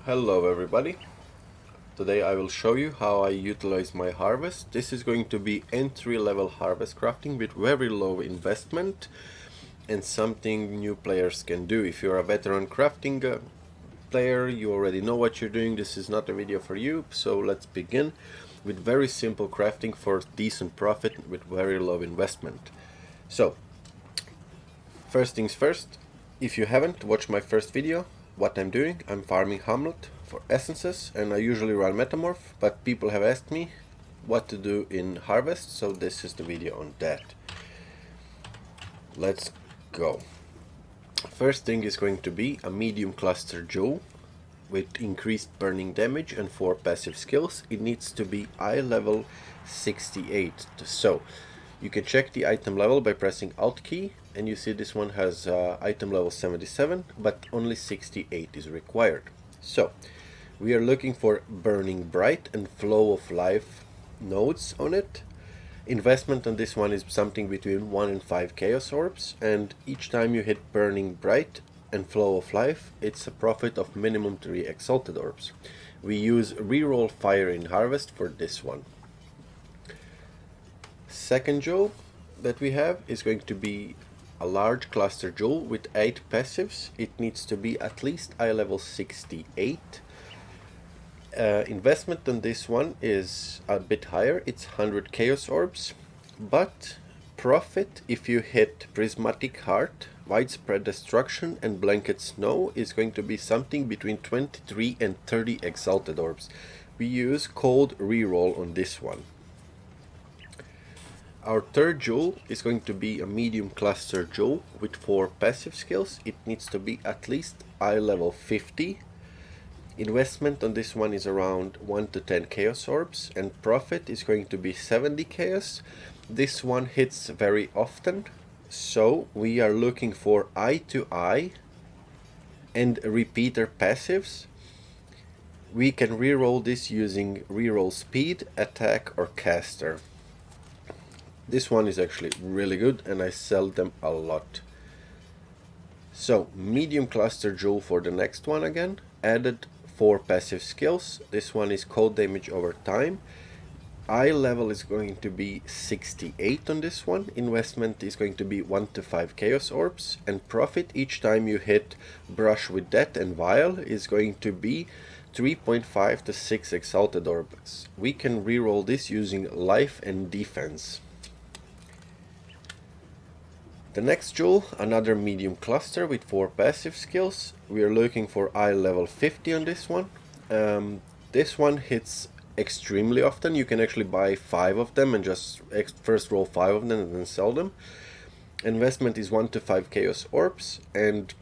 Hello everybody. Today I will show you how I utilize my harvest. This is going to be entry-level harvest crafting with very low investment and something new players can do. If you're a veteran crafting player, you already know what you're doing. This is not a video for you, so let's begin with very simple crafting for decent profit with very low investment. So, first things first, if you haven't watched my first video, what I'm doing, I'm farming Amulet for essences, and I usually run Metamorph, but people have asked me what to do in Harvest, so this is the video on that. Let's go. First thing is going to be a medium cluster jewel with increased burning damage and 4 passive skills. It needs to be eye level 68, so you can check the item level by pressing Alt key, and you see this one has item level 77, but only 68 is required. So we are looking for Burning Bright and Flow of Life nodes on it. Investment on this one is something between 1 and 5 Chaos Orbs, and each time you hit Burning Bright and Flow of Life, it's a profit of minimum 3 Exalted Orbs. We use Reroll Fire in Harvest for this one. Second jewel that we have is going to be a large cluster jewel with 8 passives. It needs to be at least eye level 68. Investment on this one is a bit higher, it's 100 Chaos Orbs, but profit if you hit Prismatic Heart, Widespread Destruction and Blanket Snow is going to be something between 23 and 30 Exalted Orbs. We use Cold Reroll on this one. Our third jewel is going to be a medium cluster jewel with 4 passive skills. It needs to be at least eye level 50. Investment on this one is around 1 to 10 Chaos Orbs, and profit is going to be 70 Chaos. This one hits very often, so we are looking for Eye to Eye and repeater passives. We can reroll this using reroll speed, attack or caster. This one is actually really good and I sell them a lot. So medium cluster jewel for the next one again, added 4 passive skills. This one is cold damage over time. Eye level is going to be 68 on this one. Investment is going to be 1 to 5 Chaos Orbs, and profit each time you hit Brush with Death and Vial is going to be 3.5 to 6 Exalted Orbs. We can reroll this using Life and Defense. The next jewel, another medium cluster with 4 passive skills. We are looking for eye level 50 on this one. This one hits extremely often. You can actually buy 5 of them and just first roll 5 of them and then sell them. Investment is 1 to 5 Chaos Orbs, and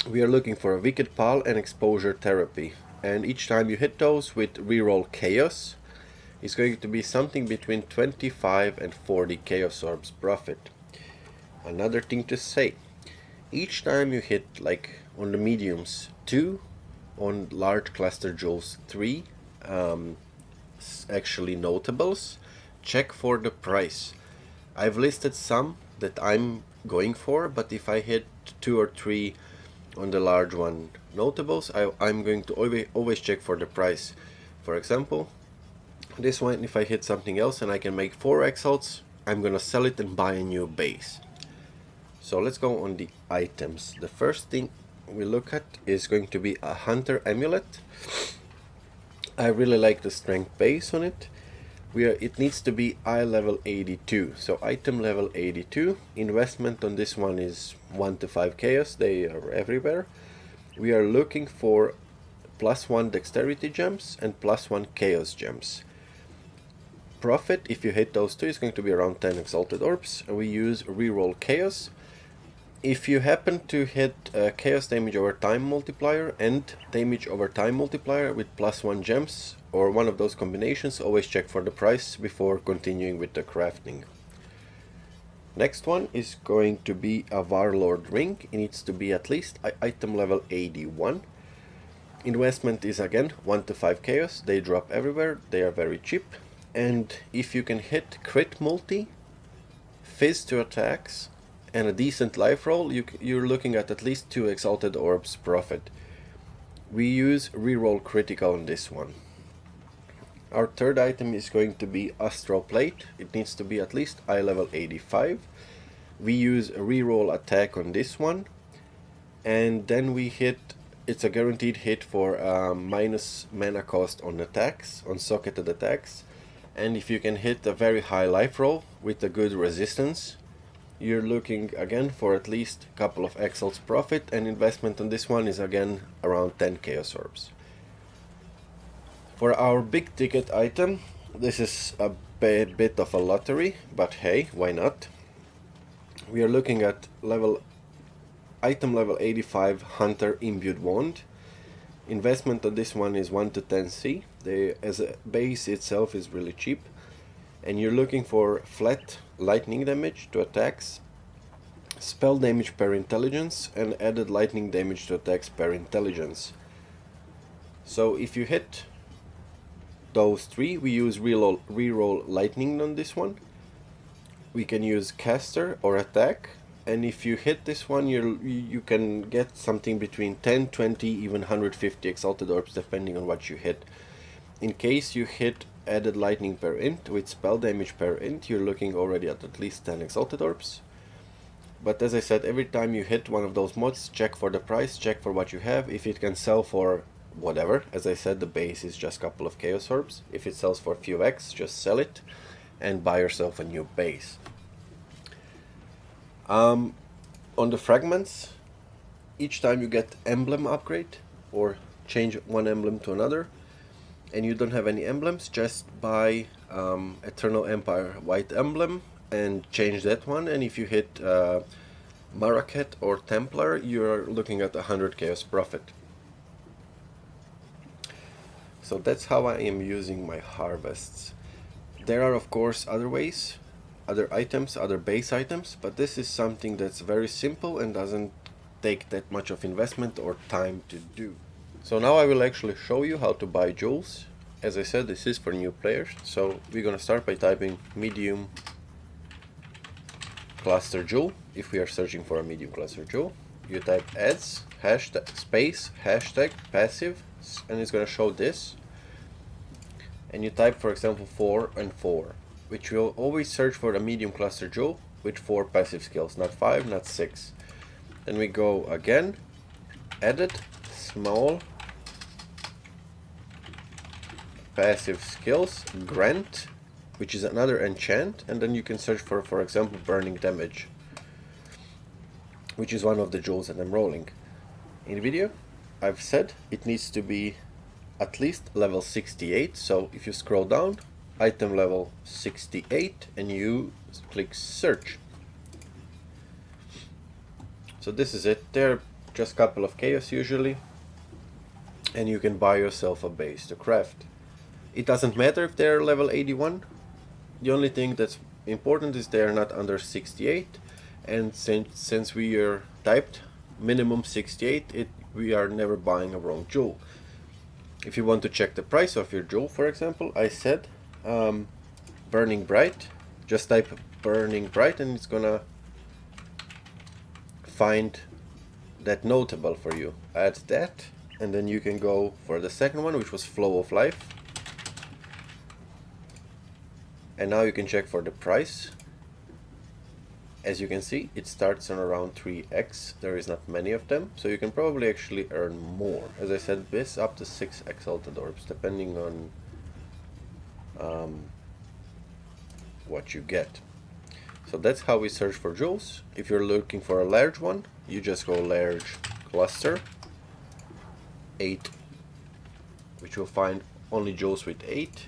we are looking for a Wicked Pal and Exposure Therapy. And each time you hit those with reroll Chaos, it's going to be something between 25 and 40 Chaos Orbs profit. Another thing to say, each time you hit, like on the mediums 2, on large cluster jewels 3, actually notables, check for the price. I've listed some that I'm going for, but if I hit 2 or 3 on the large one notables, I'm going to always check for the price. For example, this one, if I hit something else and I can make 4 exalts, I'm gonna sell it and buy a new base. So let's go on the items. The first thing we look at is going to be a Hunter Amulet. I really like the strength base on it. It needs to be eye level 82, so item level 82. Investment on this one is 1 to 5 Chaos, they are everywhere. We are looking for +1 Dexterity gems and +1 Chaos gems. Profit, if you hit those two, is going to be around 10 Exalted Orbs. We use reroll Chaos. If you happen to hit Chaos damage over time multiplier and damage over time multiplier with +1 gems, or one of those combinations, always check for the price before continuing with the crafting. Next one is going to be a Var Lord Ring. It needs to be at least item level 81. Investment is again 1 to 5 Chaos, they drop everywhere, they are very cheap. And if you can hit crit multi, fizz to attacks, and a decent life roll, you're looking at least 2 Exalted Orbs profit. We use reroll critical on this one. Our third item is going to be Astral Plate. It needs to be at least eye level 85. We use a reroll attack on this one, and then we hit, it's a guaranteed hit for minus mana cost on attacks, on socketed attacks. And if you can hit a very high life roll with a good resistance, you're looking again for at least a couple of Exile's profit, and investment on this one is again around 10 Chaos Orbs. For our big ticket item, this is a bit of a lottery, but hey, why not? We are looking at item level 85 Hunter Imbued Wand. Investment on this one is 1 to 10C. As a base itself is really cheap, and you're looking for flat lightning damage to attacks, spell damage per intelligence, and added lightning damage to attacks per intelligence. So if you hit those three, we use reroll lightning on this one. We can use caster or attack, and if you hit this one, you can get something between 10, 20, even 150 Exalted Orbs depending on what you hit. In case you hit added lightning per int with spell damage per int, you're looking already at least 10 Exalted Orbs. But as I said, every time you hit one of those mods, check for the price, check for what you have, if it can sell for whatever. As I said, the base is just a couple of Chaos Orbs. If it sells for a few X, just sell it and buy yourself a new base. On the fragments, each time you get emblem upgrade or change one emblem to another, and you don't have any emblems, just buy Eternal Empire white emblem and change that one. And if you hit Maraket or Templar, you're looking at 100 Chaos profit. So that's how I am using my harvests. There are of course other ways, other items, other base items, but this is something that's very simple and doesn't take that much of investment or time to do. So now I will actually show you how to buy jewels. As I said, this is for new players, so we're gonna start by typing medium cluster jewel. If we are searching for a medium cluster jewel, you type ads, hashtag, space, hashtag, passive, and it's gonna show this. And you type, for example, 4 and 4, which will always search for a medium cluster jewel with 4 passive skills, not 5, not 6. Then we go again, edit, small, passive skills, grant, which is another enchant, and then you can search for example, burning damage, which is one of the jewels that I'm rolling. In the video, I've said it needs to be at least level 68, so if you scroll down, item level 68, and you click search. So this is it. They're just a couple of chaos usually, and you can buy yourself a base to craft. It doesn't matter if they're level 81, the only thing that's important is they're not under 68, and since we are typed minimum 68, we are never buying a wrong jewel. If you want to check the price of your jewel, for example, I said Burning Bright, just type Burning Bright and it's gonna find that notable for you. Add that, and then you can go for the second one, which was Flow of Life. And now you can check for the price. As you can see, it starts on around 3x. There is not many of them, so you can probably actually earn more. As I said, this up to 6 Exalted Orbs, depending on what you get. So that's how we search for jewels. If you're looking for a large one, you just go large cluster 8, which will find only jewels with 8.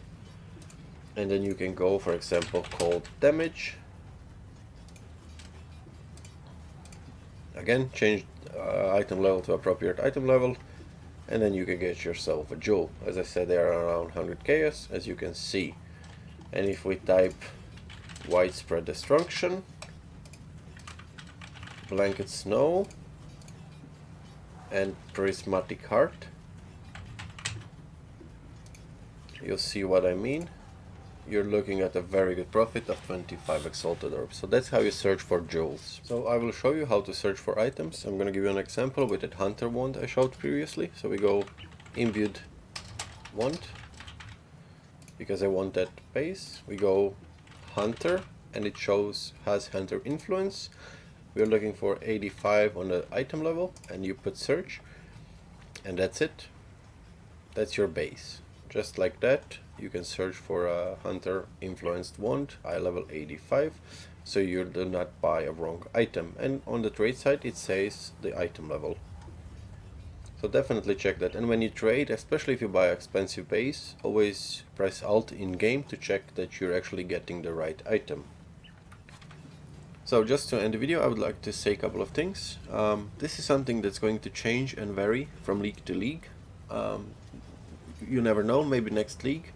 And then you can go, for example, cold damage. Again, change item level to appropriate item level, and then you can get yourself a jewel. As I said, they are around 100 chaos, as you can see. And if we type widespread destruction, blanket snow, and prismatic heart, you'll see what I mean. you're looking at a very good profit of 25 exalted orbs. So that's how you search for jewels. So I will show you how to search for items. I'm gonna give you an example with that hunter wand I showed previously. So we go imbued wand, because I want that base. We go hunter, and it has hunter influence. We're looking for 85 on the item level, and you put search, and that's it. That's your base. Just like that, you can search for a hunter influenced wand, eye level 85, so you do not buy a wrong item. And on the trade site it says the item level. So definitely check that. And when you trade, especially if you buy expensive base, always press Alt in game to check that you're actually getting the right item. So just to end the video, I would like to say a couple of things. This is something that's going to change and vary from league to league. You never know, maybe next league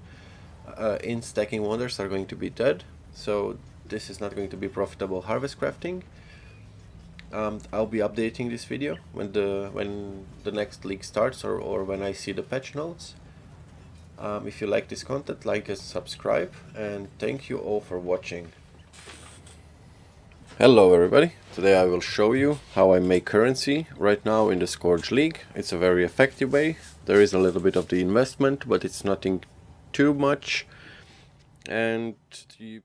in stacking wonders are going to be dead, so this is not going to be profitable harvest crafting. I'll be updating this video when the next league starts, or when I see the patch notes. If you like this content, like and subscribe, and thank you all for watching. Hello everybody, today I will show you how I make currency right now in the Scourge League. It's a very effective way. There is a little bit of the investment, but it's nothing too much, and you